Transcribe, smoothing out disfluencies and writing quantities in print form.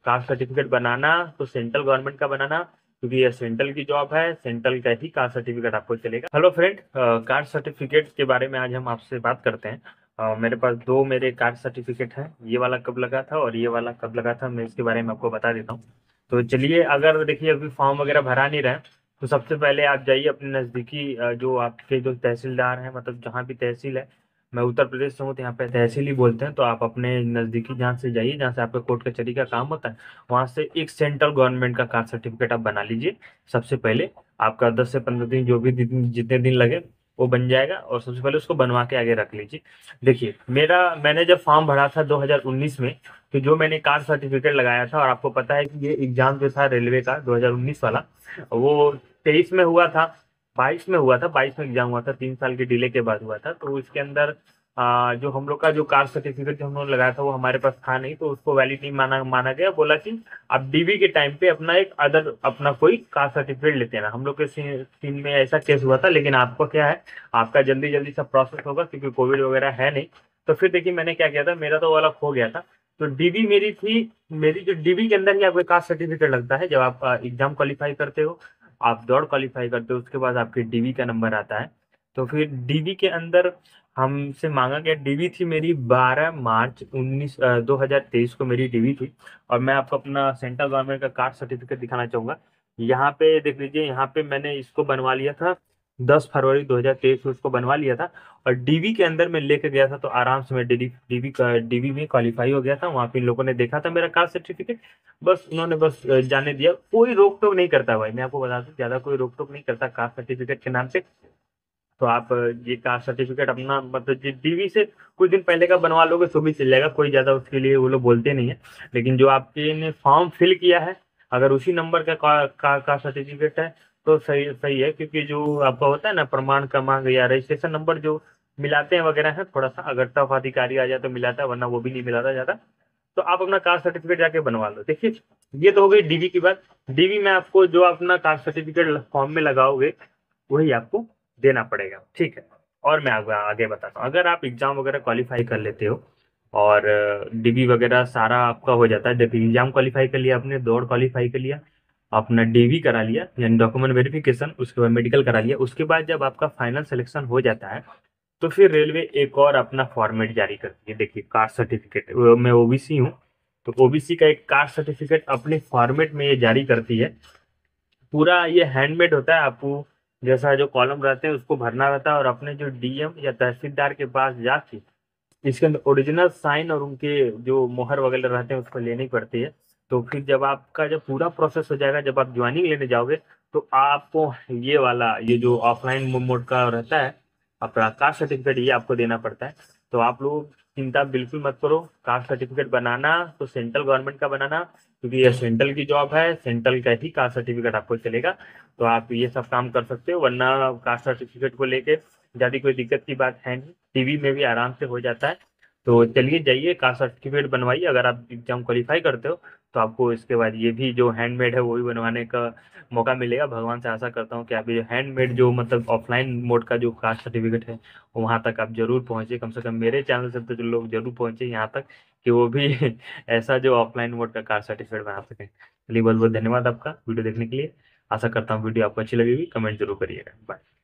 Caste certificate बनाना तो central government का बनाना, क्योंकि ये सेंट्रल की जॉब है, सेंट्रल का ही कास्ट सर्टिफिकेट आपको चलेगा। हेलो फ्रेंड, कास्ट सर्टिफिकेट के बारे में आज हम आपसे बात करते हैं। मेरे पास दो मेरे कास्ट सर्टिफिकेट हैं, ये वाला कब लगा था और ये वाला कब लगा था, मैं इसके बारे में आपको बता देता हूँ। तो चलिए, अगर देखिए अभी फॉर्म वगैरह भरा नहीं रहे तो सबसे पहले आप जाइए अपने नज़दीकी जो आपके जो तहसीलदार हैं, मतलब जहाँ भी तहसील है। मैं उत्तर प्रदेश से हूँ तो यहाँ पे तहसील ही बोलते हैं, तो आप अपने नज़दीकी जहाँ से जाइए, जहाँ से आपका कोर्ट कचहरी का काम होता है, वहाँ से एक सेंट्रल गवर्नमेंट का कास्ट सर्टिफिकेट आप बना लीजिए। सबसे पहले आपका 10 से 15 दिन, जो भी जितने दिन लगे वो बन जाएगा, और सबसे पहले उसको बनवा के आगे रख लीजिए। देखिए, मैंने जब फॉर्म भरा था 2019 में, तो जो मैंने कास्ट सर्टिफिकेट लगाया था, और आपको पता है कि ये एग्जाम जो था रेलवे का 2019 वाला, वो 23 में हुआ था, 22 में हुआ था, 22 में एग्जाम हुआ था, 3 साल के डिले के बाद हुआ था। तो इसके अंदर जो हम लोग का जो कास्ट सर्टिफिकेट जो हम लोग लगाया था वो हमारे पास था नहीं, तो उसको वैलिड नहीं माना माना गया। बोला कि आप डीबी के टाइम पे अपना एक अदर अपना कोई कास्ट सर्टिफिकेट लेते हैं ना। हम लोग के सीन में ऐसा केस हुआ था, लेकिन आपका क्या है, आपका जल्दी जल्दी सब प्रोसेस होगा क्योंकि कोविड वगैरह है नहीं। तो फिर देखिए मैंने क्या किया था, मेरा तो वो वाला खो गया था। तो डीबी मेरी थी, मेरी जो डीबी के अंदर ही आपका कास्ट सर्टिफिकेट लगता है। जब आप एग्जाम क्वालिफाई करते हो, आप दौड़ क्वालिफाई करते हो, उसके बाद आपके डीबी का नंबर आता है। तो फिर डीबी के अंदर हमसे मांगा गया, डीबी थी मेरी 12 मार्च 2023 को मेरी डीबी थी। और मैं आपको अपना सेंट्रल गवर्नमेंट का कास्ट सर्टिफिकेट दिखाना चाहूंगा। यहाँ पे देख लीजिए, यहाँ पे मैंने इसको बनवा लिया था 10 फरवरी 2023 को इसको बनवा लिया था। और डीवी के अंदर मैं लेके गया था, तो आराम से मैं डीवी में क्वालिफाई हो गया था। वहाँ पे इन लोगों ने देखा था मेरा कास्ट सर्टिफिकेट, बस उन्होंने बस जाने दिया। कोई रोक टोक नहीं करता भाई, मैं आपको बता दूं, ज्यादा कोई रोक टोक नहीं करता कास्ट सर्टिफिकेट के नाम पे। तो आप ये कास्ट सर्टिफिकेट अपना मतलब डीवी से कुछ दिन पहले का बनवा लोगे तो भी चल जाएगा, कोई ज्यादा उसके लिए वो लोग बोलते नहीं है। लेकिन जो आपके ने फॉर्म फिल किया है, अगर उसी नंबर का सर्टिफिकेट है तो सही सही है, क्योंकि जो आपका होता है ना प्रमाण क्रमांक या रजिस्ट्रेशन नंबर जो मिलाते हैं वगैरह है, थोड़ा सा अगर टफ अधिकारी आ जाए तो मिलाता है, वरना वो भी नहीं मिलाता ज्यादा। तो आप अपना कास्ट सर्टिफिकेट जाके बनवा लो। देखिए, ये तो हो गई डीवी की बात। डीवी में आपको जो अपना कास्ट सर्टिफिकेट फॉर्म में लगाओगे वही आपको देना पड़ेगा, ठीक है। और मैं आगे आगे बताता हूँ, अगर आप एग्जाम वगैरह क्वालिफाई कर लेते हो और डीबी वगैरह सारा आपका हो जाता है, देखिए एग्जाम क्वालिफाई कर लिया आपने, दौड़ क्वालिफाई कर लिया, अपना डीवी करा लिया यानी डॉक्यूमेंट वेरिफिकेशन, उसके बाद मेडिकल करा लिया, उसके बाद जब आपका फाइनल सिलेक्शन हो जाता है तो फिर रेलवे एक और अपना फॉर्मेट जारी करती है। देखिए, कास्ट सर्टिफिकेट, मैं ओबीसी हूँ, तो ओबीसी का एक कास्ट सर्टिफिकेट अपने फॉर्मेट में ये जारी करती है। पूरा ये हैंडमेड होता है, आपको जैसा जो कॉलम रहते हैं उसको भरना रहता है, और अपने जो डीएम या तहसीलदार के पास जाके इसके अंदर ओरिजिनल साइन और उनके जो मोहर वगैरह रहते हैं उसको लेनी पड़ती है। तो फिर जब आपका जब पूरा प्रोसेस हो जाएगा, जब आप ज्वाइनिंग लेने जाओगे, तो आपको ये वाला ये जो ऑफलाइन मोड का रहता है अपना कास्ट सर्टिफिकेट, ये आपको देना पड़ता है। तो आप लोग चिंता बिल्कुल मत करो, कास्ट सर्टिफिकेट बनाना तो सेंट्रल गवर्नमेंट का बनाना, क्योंकि ये सेंट्रल की जॉब है, सेंट्रल का ही कास्ट सर्टिफिकेट आपको चलेगा। तो आप ये सब काम कर सकते हो, वरना कास्ट सर्टिफिकेट को लेके ज़्यादा कोई दिक्कत की बात है नहीं, टीवी में भी आराम से हो जाता है। तो चलिए जाइए कास्ट सर्टिफिकेट बनवाइए, अगर आप एग्जाम क्वालिफाई करते हो तो आपको इसके बाद ये भी जो हैंडमेड है वो भी बनवाने का मौका मिलेगा। भगवान से आशा करता हूँ कि आप ये हैंडमेड जो मतलब ऑफलाइन मोड का जो कास्ट सर्टिफिकेट है वहाँ तक आप जरूर पहुँचे, कम से कम मेरे चैनल से तो जो लोग जरूर पहुँचे यहाँ तक, कि वो भी ऐसा जो ऑफलाइन मोड का कास्ट सर्टिफिकेट बना सकें। चलिए, बहुत बहुत धन्यवाद आपका वीडियो देखने के लिए। आशा करता हूँ वीडियो आपको अच्छी लगी होगी, कमेंट जरूर करिएगा। बाय।